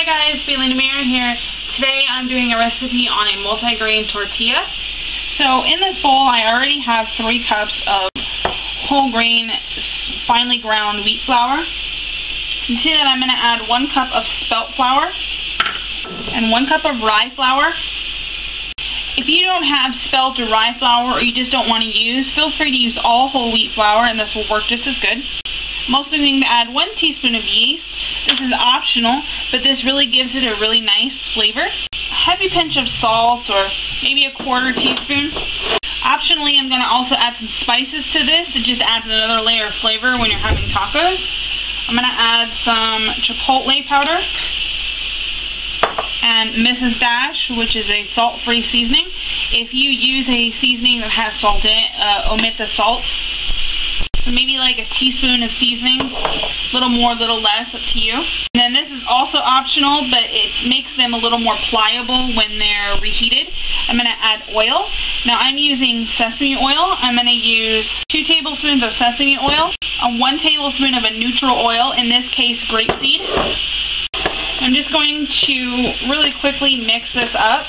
Hi guys, Feeling Amira here. Today I'm doing a recipe on a multigrain tortilla. So in this bowl I already have 3 cups of whole grain, finely ground wheat flour. And to that I'm going to add 1 cup of spelt flour and 1 cup of rye flour. If you don't have spelt or rye flour, or you just don't want to use, feel free to use all whole wheat flour and this will work just as good. I'm also going to add 1 teaspoon of yeast. This is optional, but this really gives it a really nice flavor. A heavy pinch of salt, or maybe a 1/4 teaspoon. Optionally, I'm going to also add some spices to this. It just adds another layer of flavor when you're having tacos. I'm going to add some chipotle powder and Mrs. Dash, which is a salt-free seasoning. If you use a seasoning that has salt in it, omit the salt. So maybe like a teaspoon of seasoning, a little more, a little less, up to you. And then this is also optional, but it makes them a little more pliable when they're reheated. I'm going to add oil. Now I'm using sesame oil. I'm going to use 2 tablespoons of sesame oil, 1 tablespoon of a neutral oil, in this case grapeseed. I'm just going to really quickly mix this up.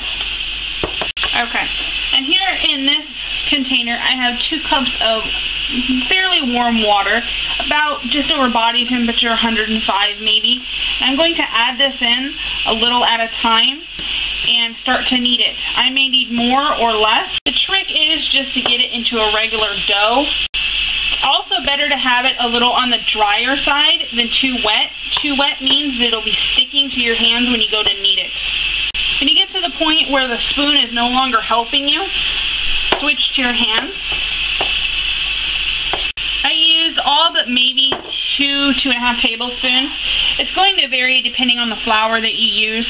Okay, and here in this container I have 2 cups of fairly warm water, about just over body temperature, 105 maybe. I'm going to add this in a little at a time and start to knead it. I may need more or less. The trick is just to get it into a regular dough. Also better to have it a little on the drier side than too wet. Too wet means that it'll be sticking to your hands when you go to knead it. When you get to the point where the spoon is no longer helping you, switch to your hands. I used all but maybe 2.5 tablespoons. It's going to vary depending on the flour that you use.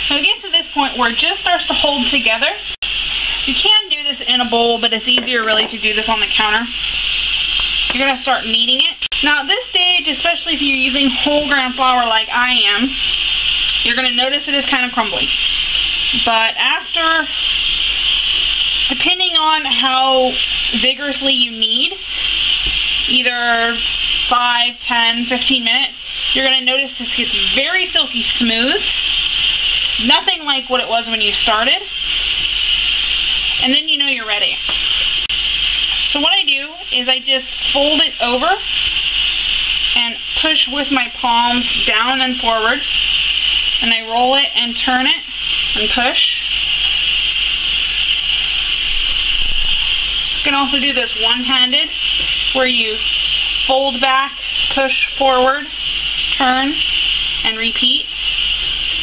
So it gets to this point where it just starts to hold together. You can do this in a bowl, but it's easier really to do this on the counter. You're going to start kneading it. Now at this stage, especially if you're using whole grain flour like I am, you're going to notice it is kind of crumbly. But after, depending on how vigorously you knead, either 5, 10, 15 minutes, you're going to notice this gets very silky smooth. Nothing like what it was when you started. And then you know you're ready. So what I do is I just fold it over and push with my palms down and forward. And I roll it and turn it and push. You can also do this one-handed, where you fold back, push forward, turn, and repeat.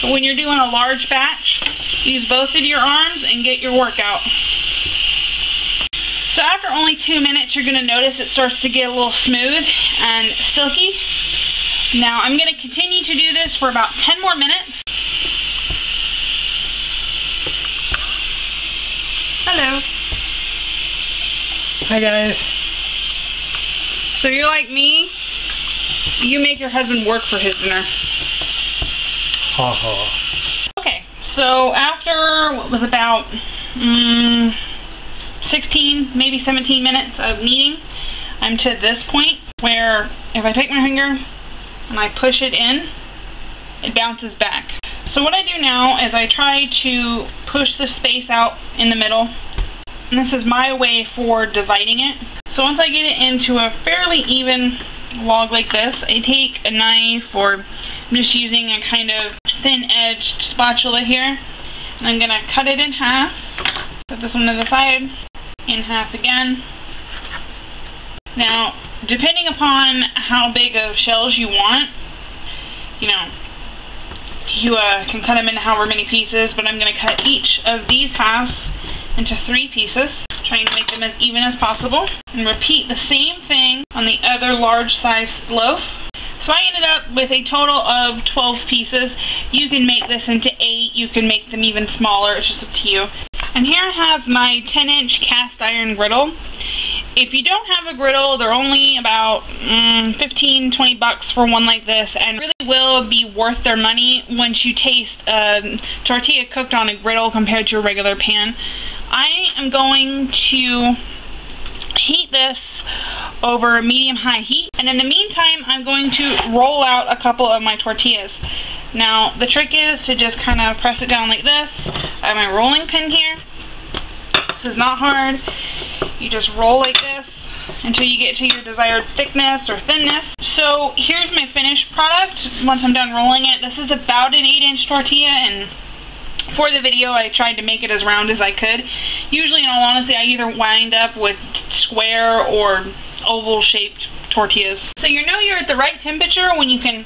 But when you're doing a large batch, use both of your arms and get your workout. So after only 2 minutes, you're going to notice it starts to get a little smooth and silky. Now I'm going to continue to do this for about 10 more minutes. Hello. Hi guys. So you're like me, you make your husband work for his dinner. Okay, so after what was about 16, maybe 17 minutes of kneading, I'm to this point where if I take my finger and I push it in, it bounces back. So what I do now is I try to push the space out in the middle, and this is my way for dividing it. So once I get it into a fairly even log like this, I take a knife, or I'm just using a kind of thin-edged spatula here, and I'm gonna cut it in half. Put this one to the side, in half again. Now, depending upon how big of shells you want, you know, you can cut them into however many pieces, but I'm going to cut each of these halves into 3 pieces, trying to make them as even as possible, and repeat the same thing on the other large sized loaf. So I ended up with a total of 12 pieces. You can make this into 8, you can make them even smaller, it's just up to you. And here I have my 10-inch cast iron griddle. If you don't have a griddle, they're only about 15-20 bucks for one like this, and really will be worth their money once you taste a tortilla cooked on a griddle compared to a regular pan. I am going to heat this over medium-high heat, and in the meantime I'm going to roll out a couple of my tortillas. Now the trick is to just kind of press it down like this. I have my rolling pin here. This is not hard. You just roll like this until you get to your desired thickness or thinness. So here's my finished product once I'm done rolling it. This is about an 8-inch tortilla, and for the video I tried to make it as round as I could. Usually, in all honesty, I either wind up with square or oval shaped tortillas. So you know you're at the right temperature when you can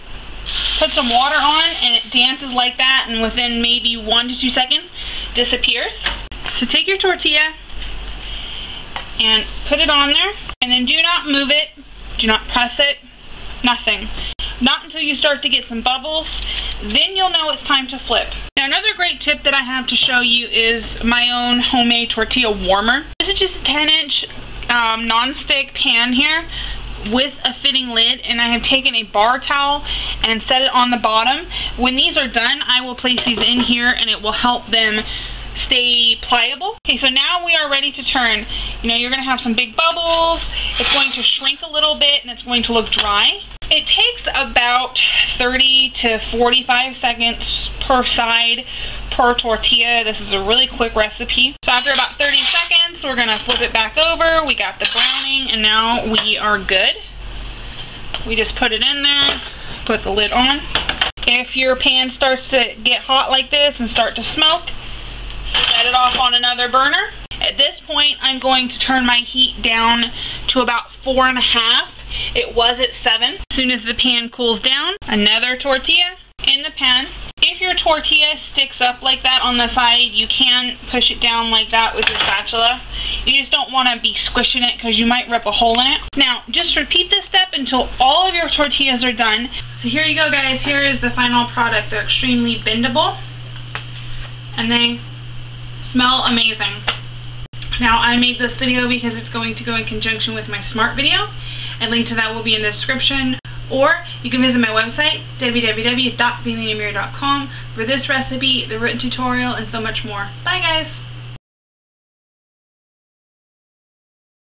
put some water on and it dances like that, and within maybe 1 to 2 seconds disappears. So take your tortilla and put it on there, and then do not move it, do not press it, nothing. Not until you start to get some bubbles, then you'll know it's time to flip. Now another great tip that I have to show you is my own homemade tortilla warmer. This is just a 10-inch non-stick pan here with a fitting lid, and I have taken a bar towel and set it on the bottom. When these are done, I will place these in here and it will help them stay pliable. Okay, so now we are ready to turn. You know, you're gonna have some big bubbles, it's going to shrink a little bit, and it's going to look dry. It takes about 30 to 45 seconds per side per tortilla. This is a really quick recipe. So after about 30 seconds, we're gonna flip it back over. We got the browning, and now we are good. We just put it in there, put the lid on. If your pan starts to get hot like this and start to smoke, set it off on another burner. At this point, I'm going to turn my heat down to about 4.5. It was at 7. As soon as the pan cools down, another tortilla in the pan. If your tortilla sticks up like that on the side, you can push it down like that with your spatula. You just don't want to be squishing it because you might rip a hole in it. Now, just repeat this step until all of your tortillas are done. So here you go, guys. Here is the final product. They're extremely bendable, and they smell amazing. Now, I made this video because it's going to go in conjunction with my Smart video, and link to that will be in the description. Or you can visit my website, www.baileyandamir.com, for this recipe, the written tutorial, and so much more. Bye, guys!